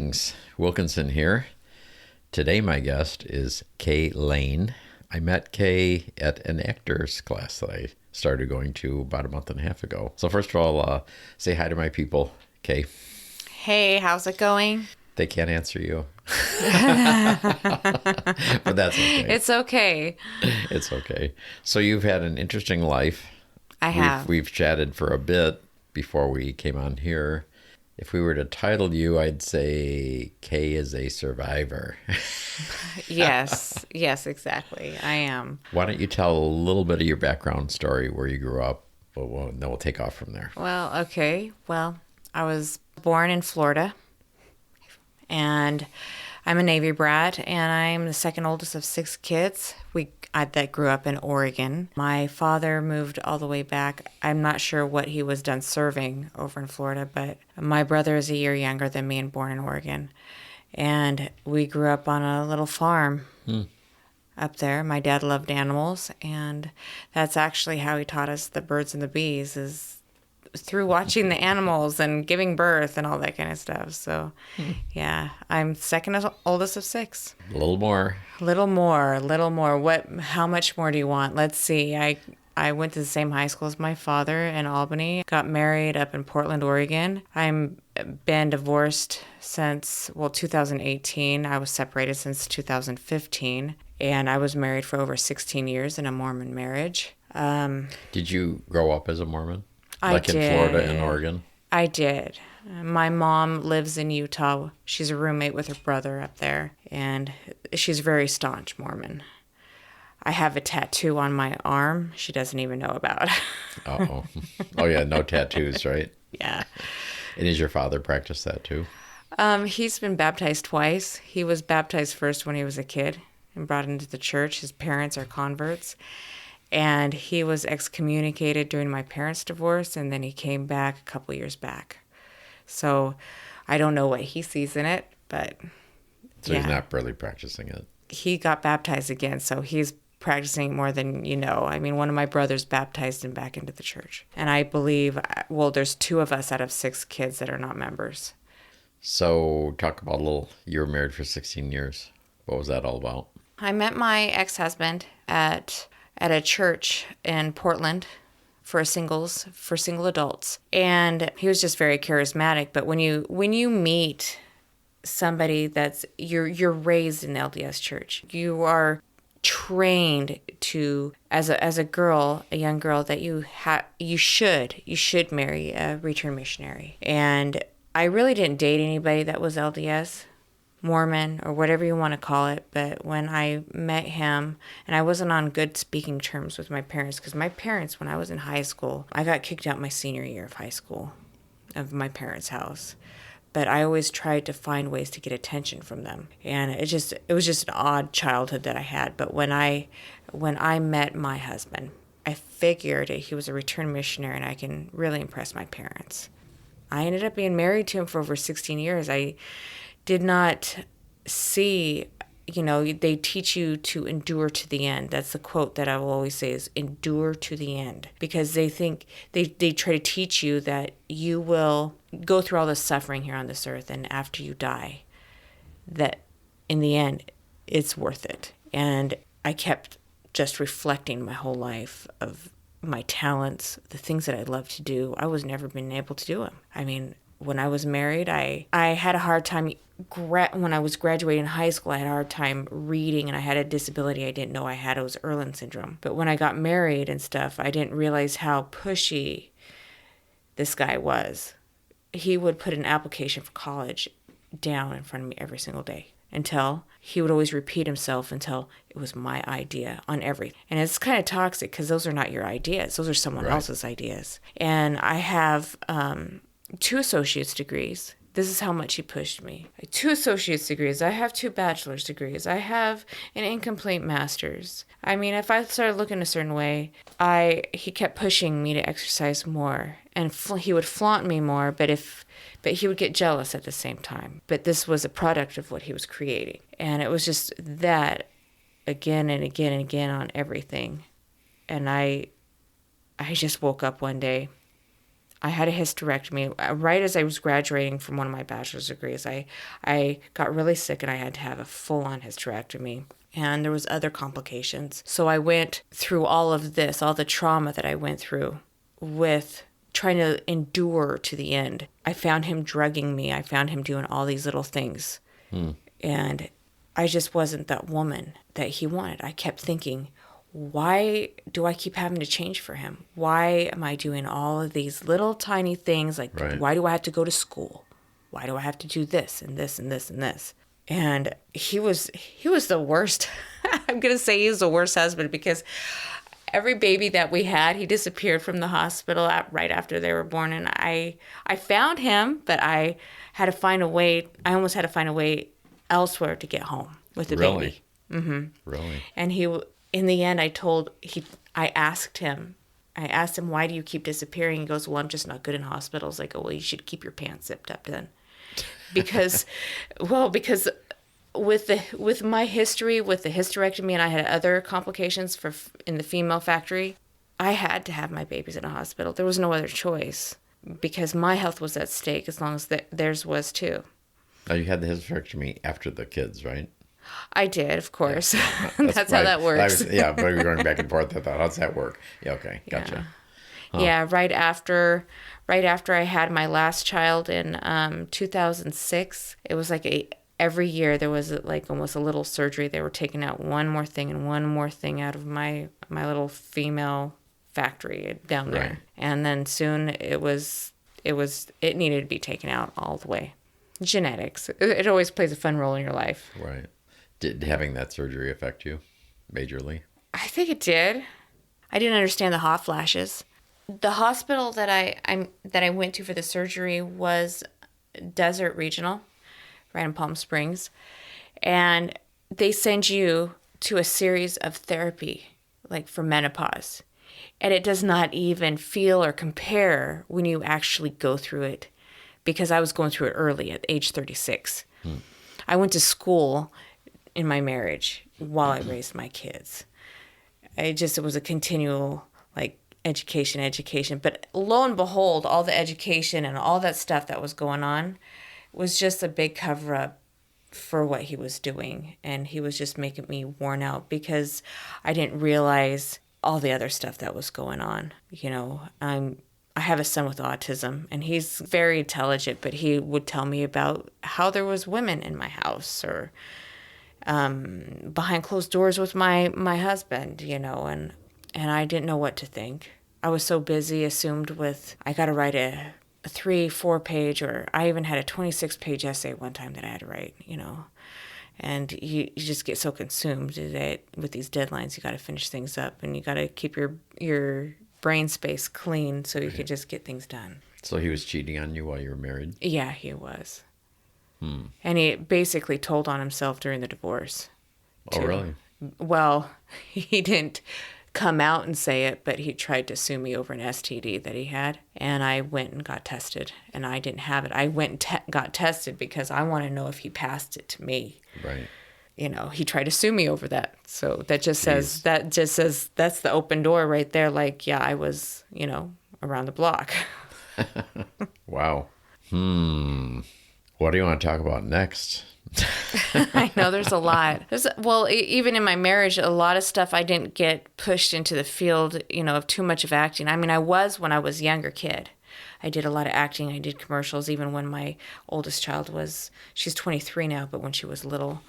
Greetings, Wilkinson here. Today my guest is Kaye Laine. I met Kaye at an actor's class that I started going to about a month and a half ago. So first of all, say hi to my people, Kaye. Hey, how's it going? They can't answer you. But that's okay. It's okay. It's okay. So you've had an interesting life. I have. We've chatted for a bit before we came on here. If we were to title you, I'd say Kaye is a survivor. Yes, exactly. I am. Why don't you tell a little bit of your background story, where you grew up, and then we'll take off from there. Well, okay. Well, I was born in Florida, and I'm a Navy brat, and I'm the second oldest of 6 kids. That grew up in Oregon. My father moved all the way back. I'm not sure what he was done serving over in Florida, but my brother is a year younger than me and born in Oregon. And we grew up on a little farm up there. My dad loved animals, and that's actually how he taught us the birds and the bees, is through watching the animals and giving birth and all that kind of stuff. So, yeah, I'm second oldest of 6. A little more. Little more. How much more do you want? Let's see. I went to the same high school as my father in Albany, got married up in Portland, Oregon. I'm been divorced since, 2018. I was separated since 2015, and I was married for over 16 years in a Mormon marriage. Did you grow up as a Mormon? I did. In Florida and Oregon? I did. My mom lives in Utah. She's a roommate with her brother up there, and she's very staunch Mormon. I have a tattoo on my arm she doesn't even know about. Uh-oh. Oh, yeah, no tattoos, right? Yeah. And does your father practice that too? He's been baptized twice. He was baptized first when he was a kid and brought into the church. His parents are converts. And he was excommunicated during my parents' divorce, and then he came back a couple years back. So I don't know what he sees in it, but So yeah. He's not really practicing it. He got baptized again, so he's practicing more than you know. I mean, one of my brothers baptized him back into the church. And I believe, there's 2 of us out of 6 kids that are not members. So talk about you were married for 16 years. What was that all about? I met my ex-husband at a church in Portland for single adults, and he was just very charismatic. But when you meet somebody that's you're raised in the LDS church, you are trained to as a girl, a young girl, that you should marry a return missionary. And I really didn't date anybody that was LDS, Mormon, or whatever you want to call it. But when I met him, and I wasn't on good speaking terms with my parents, because my parents, when I was in high school, I got kicked out my senior year of high school, of my parents' house. But I always tried to find ways to get attention from them. And it was just an odd childhood that I had. But when I met my husband, I figured he was a return missionary and I can really impress my parents. I ended up being married to him for over 16 years. I did not see, they teach you to endure to the end. That's the quote that I will always say, is endure to the end. Because they think, they try to teach you that you will go through all this suffering here on this earth, and after you die, that in the end, it's worth it. And I kept just reflecting my whole life of my talents, the things that I love to do. I was never been able to do them. I mean, when I was married, I had a hard time. When I was graduating high school, I had a hard time reading, and I had a disability I didn't know I had. It was Erland syndrome. But when I got married and stuff, I didn't realize how pushy this guy was. He would put an application for college down in front of me every single day, until he would always repeat himself until it was my idea on everything. And it's kind of toxic, because those are not your ideas. Those are someone else's ideas. And I have 2 associate's degrees. This is how much he pushed me. 2 associate's degrees. I have 2 bachelor's degrees. I have an incomplete master's. I mean, if I started looking a certain way, he kept pushing me to exercise more, and he would flaunt me more, but he would get jealous at the same time. But this was a product of what he was creating. And it was just that again and again and again on everything. And I just woke up one day. I had a hysterectomy right as I was graduating from one of my bachelor's degrees. I got really sick and I had to have a full-on hysterectomy. And there was other complications. So I went through all of this, all the trauma that I went through with trying to endure to the end. I found him drugging me. I found him doing all these little things. And I just wasn't that woman that he wanted. I kept thinking, why do I keep having to change for him? Why am I doing all of these little tiny things? Like, why do I have to go to school? Why do I have to do this and this and this and this? And he was the worst. I'm going to say he was the worst husband, because every baby that we had, he disappeared from the hospital right after they were born. And I found him, but I had to find a way. I almost had to find a way elsewhere to get home with the baby. Really? And in the end, I asked him, why do you keep disappearing? He goes, well, I'm just not good in hospitals. I go, well, you should keep your pants zipped up then. Because with my history, with the hysterectomy, and I had other complications in the female factory, I had to have my babies in a hospital. There was no other choice, because my health was at stake as long as theirs was too. Now, you had the hysterectomy after the kids, right? I did, of course. Yeah. That's how that works. But we're going back and forth. I thought, how's that work? Yeah, okay, gotcha. Yeah. Yeah, right after I had my last child in 2006, it was like every year there was like almost a little surgery. They were taking out one more thing and one more thing out of my little female factory down there. Right. And then soon it needed to be taken out all the way. Genetics. It always plays a fun role in your life. Right. Did having that surgery affect you majorly? I think it did. I didn't understand the hot flashes. The hospital that I went to for the surgery was Desert Regional, right in Palm Springs. And they send you to a series of therapy, like for menopause. And it does not even feel or compare when you actually go through it, because I was going through it early at age 36. I went to school in my marriage while I raised my kids. It was a continual, like, education. But lo and behold, all the education and all that stuff that was going on was just a big cover-up for what he was doing. And he was just making me worn out, because I didn't realize all the other stuff that was going on. You know, I have a son with autism, and he's very intelligent, but he would tell me about how there was women in my house, or behind closed doors with my husband, you know, and I didn't know what to think. I was so busy, assumed with, I got to write a 3-4 page, or I even had a 26-page essay one time that I had to write, you know. And you just get so consumed that with these deadlines, you got to finish things up, and you got to keep your brain space clean so you could just get things done. So he was cheating on you while you were married? Yeah, he was. And he basically told on himself during the divorce. Oh, really? Well, he didn't come out and say it, but he tried to sue me over an STD that he had. And I went and got tested, and I didn't have it. I went and got tested because I want to know if he passed it to me. Right. You know, he tried to sue me over that. So that just says that's the open door right there. Like, yeah, I was, you know, around the block. Wow. What do you want to talk about next? I know there's a lot. Even in my marriage, a lot of stuff I didn't get pushed into the field, you know, of too much of acting. I mean, I was when I was a younger kid. I did a lot of acting. I did commercials, even when my oldest child she's 23 now, but when she was a little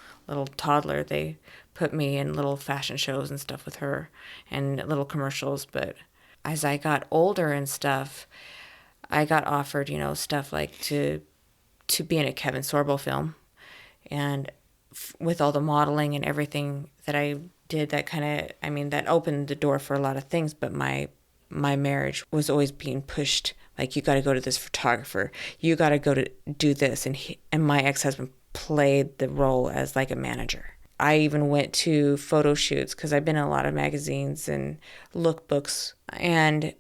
toddler, they put me in little fashion shows and stuff with her and little commercials. But as I got older and stuff, I got offered, you know, stuff like to be in a Kevin Sorbo film. And with all the modeling and everything that I did, that opened the door for a lot of things. But my marriage was always being pushed. Like, you got to go to this photographer. You got to go to do this. And my ex-husband played the role as like a manager. I even went to photo shoots because I've been in a lot of magazines and lookbooks. And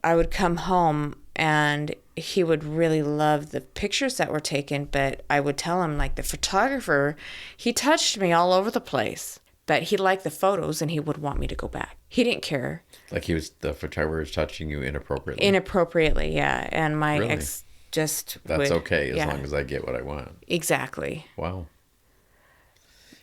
I would come home and he would really love the pictures that were taken, but I would tell him, like, the photographer, he touched me all over the place. But he liked the photos and he would want me to go back. He didn't care. Like the photographer was touching you inappropriately? Inappropriately, yeah. And my Really? ex just That's would, okay as yeah, long as I get what I want. exactly. Wow.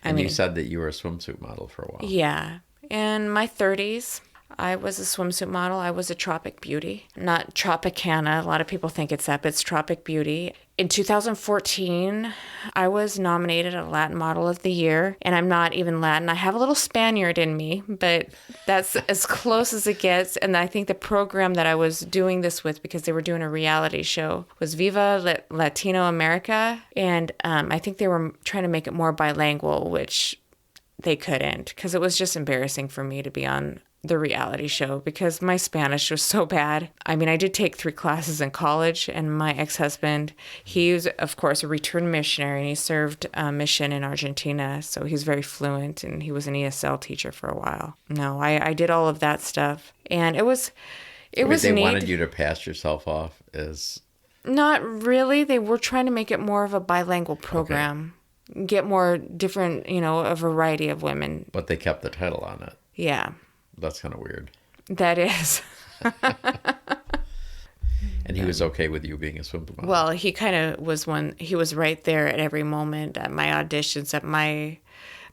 I And mean, you said that you were a swimsuit model for a while. yeah. In my 30s, I was a swimsuit model. I was a Tropic Beauty, not Tropicana. A lot of people think it's that, but it's Tropic Beauty. In 2014, I was nominated a Latin Model of the Year, and I'm not even Latin. I have a little Spaniard in me, but that's as close as it gets. And I think the program that I was doing this with, because they were doing a reality show, was Viva Latino America. And I think they were trying to make it more bilingual, which they couldn't, because it was just embarrassing for me to be on the reality show because my Spanish was so bad. I mean, I did take 3 classes in college, and my ex-husband, he was, of course, a returned missionary, and he served a mission in Argentina, so he's very fluent, and he was an ESL teacher for a while. No, I did all of that stuff, and it was They neat. wanted you to pass yourself off as... Not really. They were trying to make it more of a bilingual program. Okay. Get more different, a variety of women. But they kept the title on it. Yeah. That's kind of weird. That is. And he was okay with you being a swimsuit model? Well, he kind of was he was right there at every moment, at my auditions, at my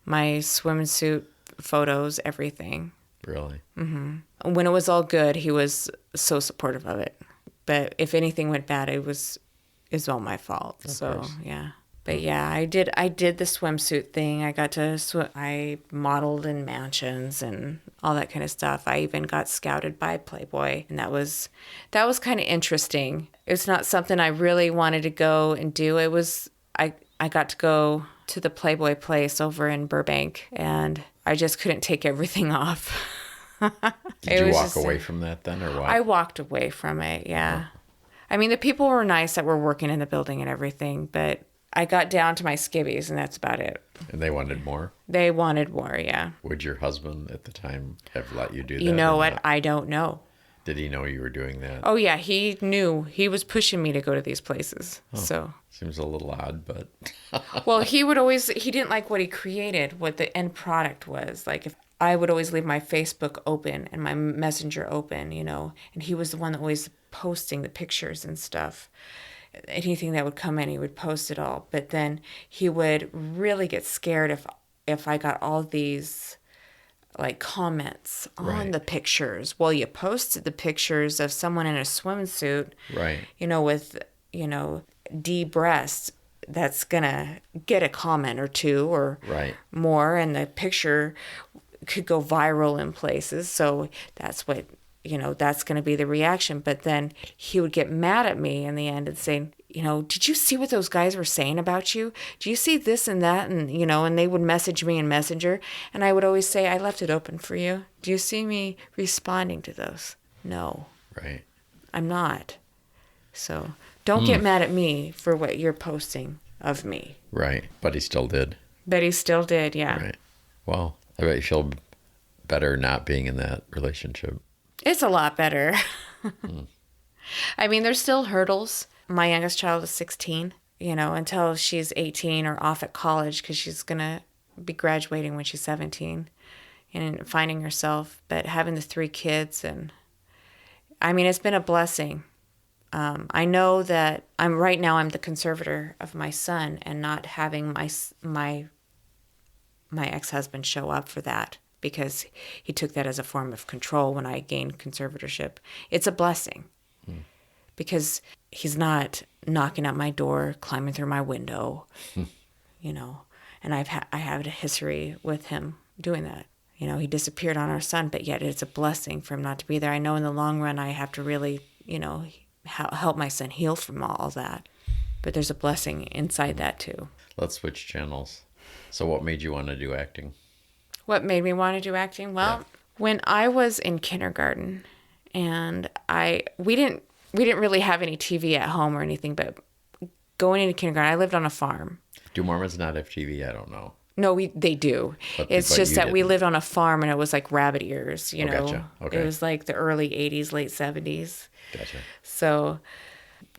swimsuit photos, everything. Really? Mm-hmm. When it was all good, he was so supportive of it. But if anything went bad, it's all my fault. Of so, course. Yeah. But yeah, I did the swimsuit thing. I got to I modeled in mansions and all that kind of stuff. I even got scouted by Playboy, and that was kind of interesting. It's not something I really wanted to go and do. It was I got to go to the Playboy place over in Burbank, and I just couldn't take everything off. Did you walk away from that then, or what? I walked away from it, yeah. Oh. I mean, the people were nice that were working in the building and everything, but I got down to my skivvies, and that's about it. And they wanted more? They wanted more, yeah. Would your husband at the time have let you do that? You know what? I don't know. Did he know you were doing that? Oh, yeah. He knew. He was pushing me to go to these places. Oh, so seems a little odd, but... Well, he didn't like what he created, what the end product was. Like, if I would always leave my Facebook open and my Messenger open, and he was the one that always posting the pictures and stuff. Anything that would come in, he would post it all. But then he would really get scared if I got all these like comments on the pictures. Well, you posted the pictures of someone in a swimsuit, right? With D breasts. That's gonna get a comment or two or more, and the picture could go viral in places. So that's what. That's going to be the reaction. But then he would get mad at me in the end and say, did you see what those guys were saying about you? Do you see this and that? And, and they would message me in Messenger. And I would always say, I left it open for you. Do you see me responding to those? No. Right. I'm not. So don't get mad at me for what you're posting of me. Right. But he still did. But he still did, yeah. Right. Well, I bet you feel better not being in that relationship. It's a lot better. I mean, there's still hurdles. My youngest child is 16, until she's 18 or off at college because she's going to be graduating when she's 17 and finding herself. But having the 3 kids, and I mean, it's been a blessing. I know that I'm the conservator of my son and not having my ex-husband show up for that. Because he took that as a form of control when I gained conservatorship. It's a blessing because he's not knocking at my door, climbing through my window, and I have a history with him doing that. He disappeared on our son, but yet it's a blessing for him not to be there. I know in the long run I have to really, help my son heal from all that. But there's a blessing inside that too. Let's switch channels. So what made you want to do acting? What made me want to do acting? Well, when I was in kindergarten, and we didn't really have any TV at home or anything, but going into kindergarten, I lived on a farm. Do Mormons not have TV? I don't know. No, they do. It's just that we lived on a farm, and it was like rabbit ears, Gotcha. Okay. It was like the early 80s, late 70s. Gotcha. So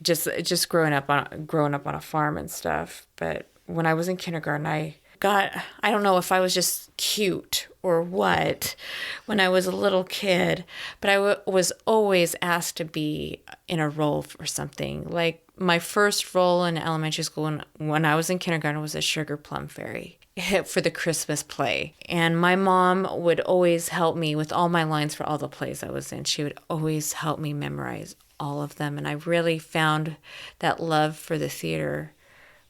just growing up on a farm and stuff. But when I was in kindergarten, God, I don't know if I was just cute or what when I was a little kid, but I was always asked to be in a role for something. Like my first role in elementary school when I was in kindergarten was a Sugar Plum Fairy for the Christmas play. And my mom would always help me with all my lines for all the plays I was in. She would always help me memorize all of them. And I really found that love for the theater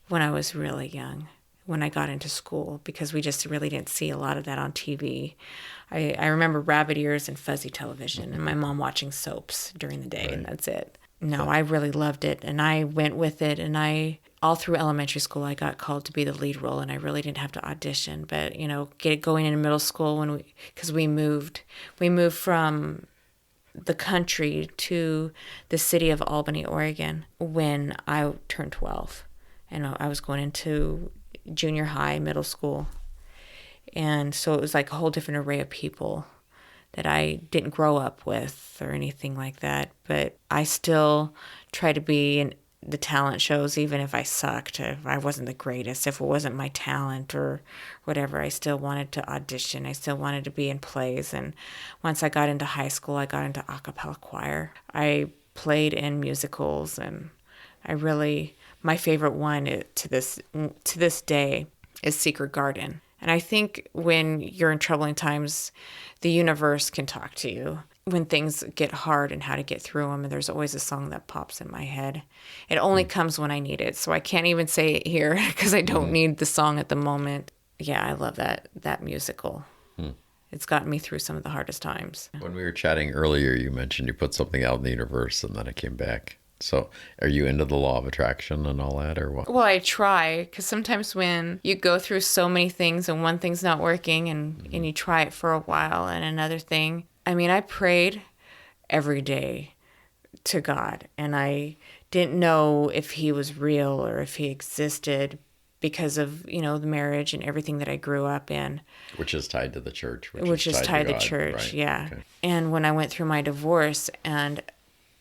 when I was really young, when I got into school, because we just really didn't see a lot of that on TV. I remember Rabbit Ears and Fuzzy Television and my mom watching soaps during the day, Right. and that's it. No, I really loved it, and I went with it, and all through elementary school, I got called to be the lead role, and I really didn't have to audition. But, going into middle school because we moved from the country to the city of Albany, Oregon, when I turned 12. And I was going into junior high, middle school. And so it was like a whole different array of people that I didn't grow up with or anything like that. But I still try to be in the talent shows, even if I sucked, if I wasn't the greatest, if it wasn't my talent or whatever. I still wanted to audition. I still wanted to be in plays. And once I got into high school, I got into a cappella choir. I played in musicals, and my favorite one to this day is Secret Garden. And I think when you're in troubling times, the universe can talk to you when things get hard and how to get through them. And there's always a song that pops in my head. It only comes when I need it. So I can't even say it here because I don't need the song at the moment. Yeah, I love that musical. It's gotten me through some of the hardest times. When we were chatting earlier, you mentioned you put something out in the universe and then it came back. So are you into the law of attraction and all that, or what? Well, I try, because sometimes when you go through so many things and one thing's not working and you try it for a while and another thing. I mean, I prayed every day to God, and I didn't know if he was real or if he existed because of, the marriage and everything that I grew up in. Which is tied to the church. Which is tied to the church, right. yeah. Okay. And when I went through my divorce, and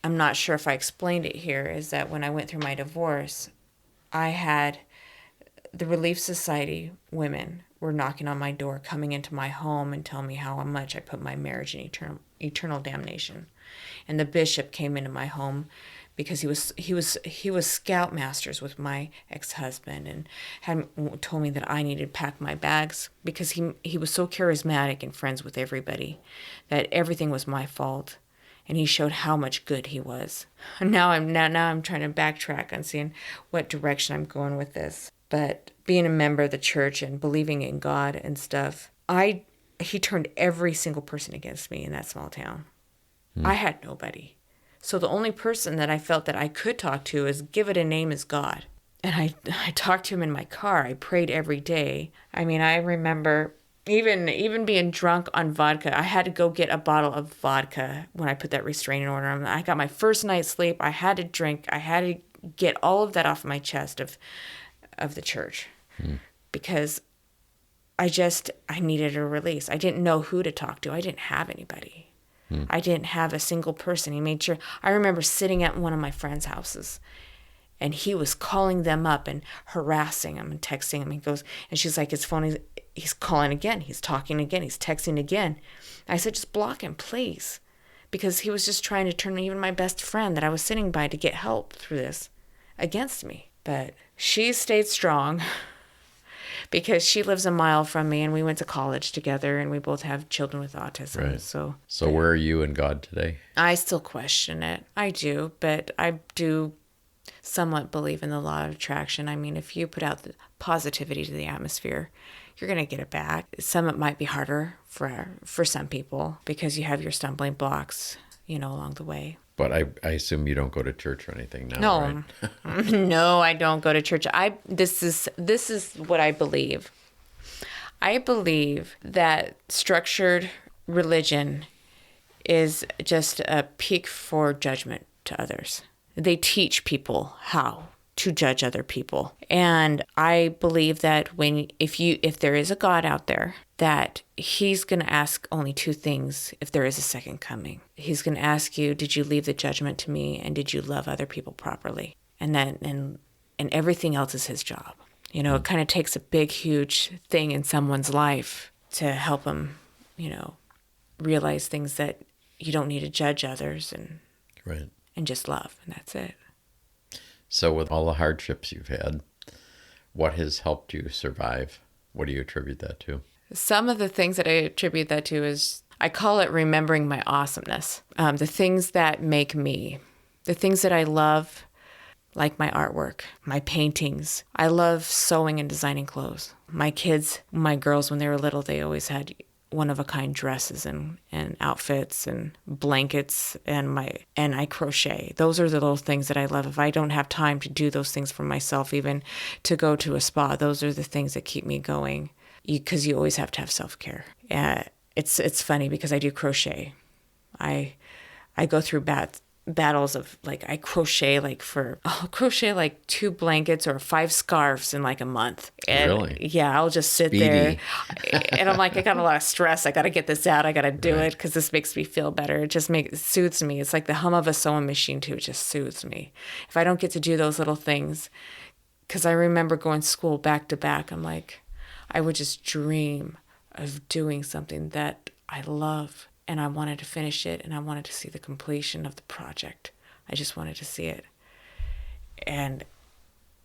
I'm not sure if I explained it here, is that when I went through my divorce, I had the Relief Society women were knocking on my door, coming into my home and telling me how much I put my marriage in eternal damnation. And the bishop came into my home because he was scoutmasters with my ex-husband, and had told me that I needed to pack my bags because he was so charismatic and friends with everybody that everything was my fault. And he showed how much good he was. And now I'm trying to backtrack on seeing what direction I'm going with this. But being a member of the church and believing in God and stuff, he turned every single person against me in that small town. I had nobody. So the only person that I felt that I could talk to is give it a name is God. And I talked to him in my car. I prayed every day. I mean, I remember even being drunk on vodka. I had to go get a bottle of vodka when I put that restraining order on. I got my first night's sleep. I had to drink. I had to get all of that off my chest of the church because I needed a release. I didn't know who to talk to. I didn't have anybody. I didn't have a single person. He made sure. I remember sitting at one of my friends' houses, and he was calling them up and harassing them and texting them. He goes, and she's like, his phone he's calling again. He's talking again. He's texting again. I said, just block him, please. Because he was just trying to turn even my best friend that I was sitting by to get help through this against me. But she stayed strong because she lives a mile from me, and we went to college together, and we both have children with autism. Right. So where are you and God today? I still question it. I do, but I do somewhat believe in the law of attraction. I mean, if you put out the positivity to the atmosphere, you're going to get it back. Some it might be harder for some people because you have your stumbling blocks, along the way. But I assume you don't go to church or anything now, No, right? no, I don't go to church. This is what I believe. I believe that structured religion is just a peak for judgment to others. They teach people how to judge other people. And I believe that if there is a God out there, that he's going to ask only two things if there is a second coming. He's going to ask you, did you leave the judgment to me, and did you love other people properly? And everything else is his job. You know, it kind of takes a big, huge thing in someone's life to help them, you know, realize things that you don't need to judge others Right. and just love, and that's it. So with all the hardships you've had, what has helped you survive? What do you attribute that to? Some of the things that I attribute that to is I call it remembering my awesomeness. The things that make me, the things that I love, like my artwork, my paintings. I love sewing and designing clothes. My kids, my girls, when they were little, they always had one-of-a-kind dresses and outfits and blankets, and I crochet. Those are the little things that I love. If I don't have time to do those things for myself, even to go to a spa, those are the things that keep me going, because you always have to have self-care. It's funny because I do crochet. I go through battles of, like, I crochet I'll crochet like 2 blankets or 5 scarves in like a month. And Really? yeah, I'll just sit there and I'm like, I got a lot of stress. I got to get this out. I got to do it because this makes me feel better. It soothes me. It's like the hum of a sewing machine too. It just soothes me. If I don't get to do those little things, because I remember going to school back to back, I'm like, I would just dream of doing something that I love. And I wanted to finish it, and I wanted to see the completion of the project. I just wanted to see it. And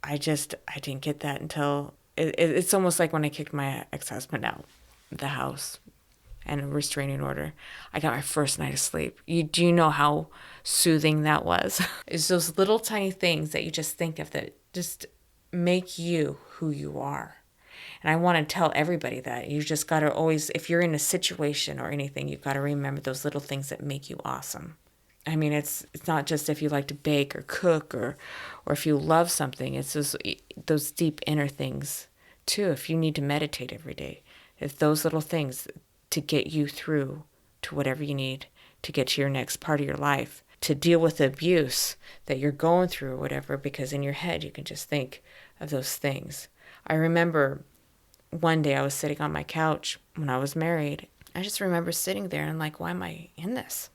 I didn't get that until, it's almost like when I kicked my ex-husband out of the house and a restraining order. I got my first night of sleep. Do you know how soothing that was? It's those little tiny things that you just think of that just make you who you are. And I want to tell everybody that you just got to always, if you're in a situation or anything, you've got to remember those little things that make you awesome. I mean, it's not just if you like to bake or cook or if you love something. It's those deep inner things too. If you need to meditate every day, it's those little things to get you through to whatever you need to get to your next part of your life, to deal with the abuse that you're going through or whatever, because in your head you can just think of those things. I remember one day I was sitting on my couch when I was married. I just remember sitting there and like, why am I in this?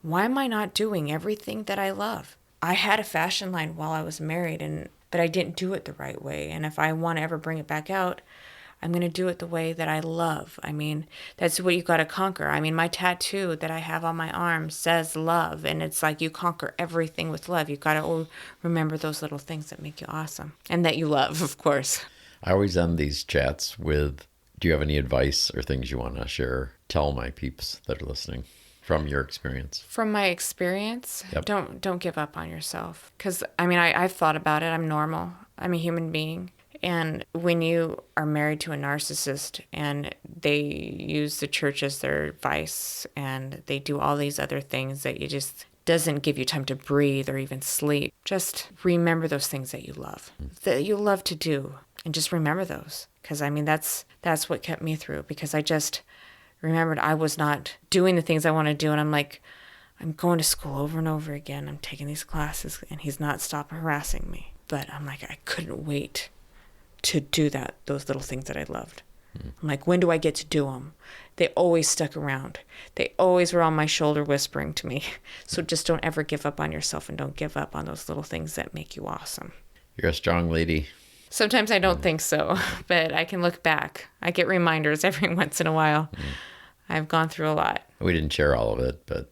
Why am I not doing everything that I love? I had a fashion line while I was married, but I didn't do it the right way. And if I want to ever bring it back out, I'm going to do it the way that I love. I mean, that's what you got to conquer. I mean, my tattoo that I have on my arm says love. And it's like you conquer everything with love. You got to remember those little things that make you awesome and that you love, of course. I always end these chats with, do you have any advice or things you want to share? Tell my peeps that are listening from your experience. From my experience, Yep. Don't give up on yourself. Because, I mean, I've thought about it. I'm normal. I'm a human being. And when you are married to a narcissist and they use the church as their vice and they do all these other things that you just doesn't give you time to breathe or even sleep, just remember those things that you love, that you love to do. And just remember those. Because, I mean, that's what kept me through. Because I just remembered I was not doing the things I want to do. And I'm like, I'm going to school over and over again. I'm taking these classes and he's not stopping harassing me. But I'm like, I couldn't wait to do those little things that I loved. I'm like, when do I get to do them? They always stuck around. They always were on my shoulder whispering to me. So just don't ever give up on yourself, and don't give up on those little things that make you awesome. You're a strong lady. Sometimes I don't think so, but I can look back. I get reminders every once in a while. I've gone through a lot. We didn't share all of it, but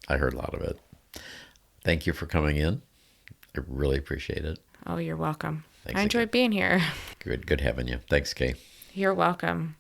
I heard a lot of it. Thank you for coming in. I really appreciate it. Oh, you're welcome. Thanks I enjoyed being here. Good having you. Thanks, Kaye. You're welcome.